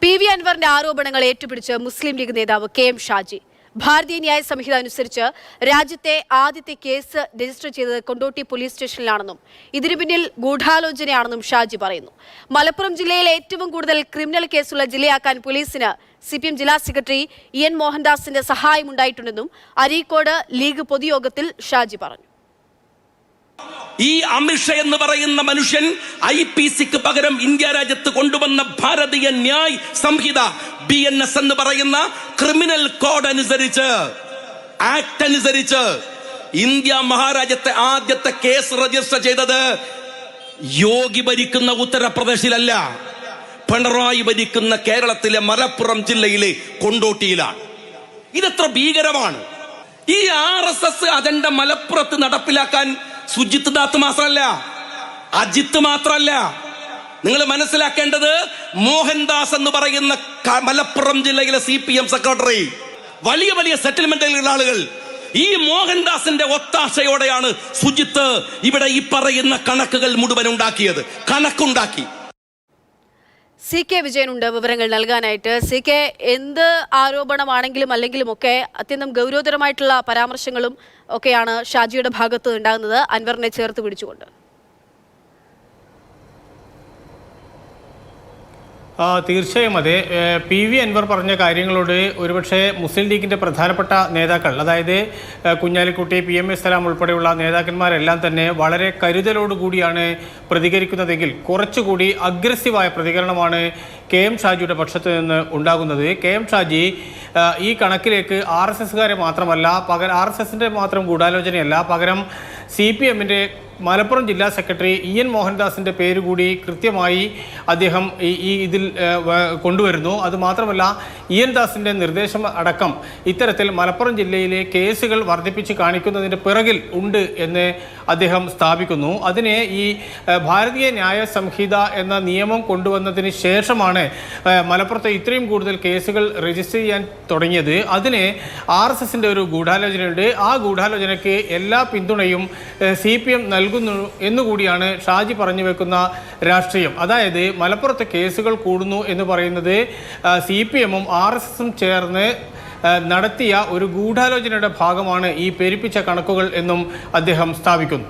PV അൻവറിന്റെ ആരോപണങ്ങൾ ഏറ്റുപിടിച്ച് മുസ്ലിം league നേതാവ് KM ഷാജി. ഭാരതീയ ന്യായ സംഹിത അനുസരിച്ച് രാജ്യത്തെ ആദ്യത്തെ കേസ് രജിസ്റ്റർ ചെയ്തത് കൊണ്ടോട്ടി പോലീസ് സ്റ്റേഷനിലാണെന്നും ഇതിനു പിന്നിൽ ഗൂഢാലോചനയാണെന്നും ഷാജി പറയുന്നു. മലപ്പുറം ജില്ലയിലെ ഏറ്റവും കൂടുതൽ ക്രിമിനൽ കേസുള്ള ജില്ലയാക്കാൻ പോലീസിന് CPM ജില്ലാ സെക്രട്ടറി EN മോഹൻദാസിന്റെ സഹായമുണ്ടായിട്ടുണ്ടെന്നും അരീക്കോട് ലീഗ് പൊതുയോഗത്തിൽ ഷാജി പറഞ്ഞു. ഈ അമിത് ഷാ എന്ന് പറയുന്ന മനുഷ്യൻ IPCക്ക് പകരം ഇന്ത്യ രാജ്യത്ത് കൊണ്ടുവന്ന ഭാരതീയ ന്യായ് സംഹിത BNS എന്ന് പറയുന്ന ക്രിമിനൽ കോഡ് അനുസരിച്ച്, ആക്ട് അനുസരിച്ച് ഇന്ത്യ മഹാരാജ്യത്തെ ആദ്യത്തെ കേസ് രജിസ്റ്റർ ചെയ്തത് യോഗി ഭരിക്കുന്ന ഉത്തർപ്രദേശിലല്ല, പിണറായി ഭരിക്കുന്ന കേരളത്തിലെ മലപ്പുറം ജില്ലയിലെ കൊണ്ടോട്ടിയിലാണ്. ഇതെത്ര ഭീകരമാണ്! ഈ RSS അജണ്ട മലപ്പുറത്ത് നടപ്പിലാക്കാൻ സുജിത് ദാത്ത് മാത്രമല്ല, അജിത്ത് മാത്രമല്ല, നിങ്ങൾ മനസ്സിലാക്കേണ്ടത് മോഹൻദാസ് എന്ന് പറയുന്ന മലപ്പുറം ജില്ലയിലെ CPM സെക്രട്ടറി, വലിയ വലിയ സെറ്റിൽമെന്റുകളുള്ള ആളുകൾ, ഈ മോഹൻദാസിന്റെ ഒത്താശയോടെയാണ് സുജിത്ത് ഇവിടെ ഈ പറയുന്ന കണക്കുകൾ മുഴുവൻ ഉണ്ടാക്കിയത്, കണക്കുണ്ടാക്കി. CK വിജയനുണ്ട് വിവരങ്ങൾ നൽകാനായിട്ട്. CK, എന്ത് ആരോപണമാണെങ്കിലും അല്ലെങ്കിലും ഒക്കെ അത്യന്തം ഗൗരവതരമായിട്ടുള്ള പരാമർശങ്ങളും ഒക്കെയാണ് ഷാജിയുടെ ഭാഗത്ത് ഉണ്ടാകുന്നത് അൻവറിനെ ചേർത്ത് പിടിച്ചുകൊണ്ട്. തീർച്ചയായും അതെ. PV അൻവർ പറഞ്ഞ കാര്യങ്ങളോട് ഒരുപക്ഷെ മുസ്ലിം ലീഗിൻ്റെ പ്രധാനപ്പെട്ട നേതാക്കൾ, അതായത് കുഞ്ഞാലിക്കുട്ടി, PMA സലാം ഉൾപ്പെടെയുള്ള നേതാക്കന്മാരെല്ലാം തന്നെ വളരെ കരുതലോടുകൂടിയാണ് പ്രതികരിക്കുന്നതെങ്കിൽ കുറച്ചുകൂടി അഗ്രസീവായ പ്രതികരണമാണ് KM ഷാജിയുടെ പക്ഷത്ത് നിന്ന് ഉണ്ടാകുന്നത്. KM ഷാജി ഈ കണക്കിലേക്ക് RSSകാരെ മാത്രമല്ല, RSSൻ്റെ മാത്രം ഗൂഢാലോചനയല്ല, പകരം CPMൻ്റെ മലപ്പുറം ജില്ലാ സെക്രട്ടറി EN മോഹൻദാസിൻ്റെ പേര് കൂടി കൃത്യമായി അദ്ദേഹം ഇതിൽ കൊണ്ടുവരുന്നു. അതുമാത്രമല്ല, EN ദാസിൻ്റെ നിർദ്ദേശം അടക്കം ഇത്തരത്തിൽ മലപ്പുറം ജില്ലയിലെ കേസുകൾ വർദ്ധിപ്പിച്ച് കാണിക്കുന്നതിൻ്റെ പിറകിൽ ഉണ്ട് എന്ന് അദ്ദേഹം സ്ഥാപിക്കുന്നു. അതിനെ ഈ ഭാരതീയ ന്യായ സംഹിത എന്ന നിയമം കൊണ്ടുവന്നതിന് ശേഷമാണ് മലപ്പുറത്ത് ഇത്രയും കൂടുതൽ കേസുകൾ രജിസ്റ്റർ ചെയ്യാൻ തുടങ്ങിയത്. അതിന് RSSൻ്റെ ഒരു ഗൂഢാലോചനയുണ്ട്. ആ ഗൂഢാലോചനയ്ക്ക് എല്ലാ പിന്തുണയും CPM നൽകുന്നു എന്നുകൂടിയാണ് ഷാജി പറഞ്ഞു വെക്കുന്ന രാഷ്ട്രീയം. അതായത് മലപ്പുറത്തെ കേസുകൾ കൂടുന്നു എന്ന് പറയുന്നത് CPMഉം RSSും ചേർന്ന് നടത്തിയ ഒരു ഗൂഢാലോചനയുടെ ഭാഗമാണ് ഈ പെരുപ്പിച്ച കണക്കുകൾ എന്നും അദ്ദേഹം സ്ഥാപിക്കുന്നു.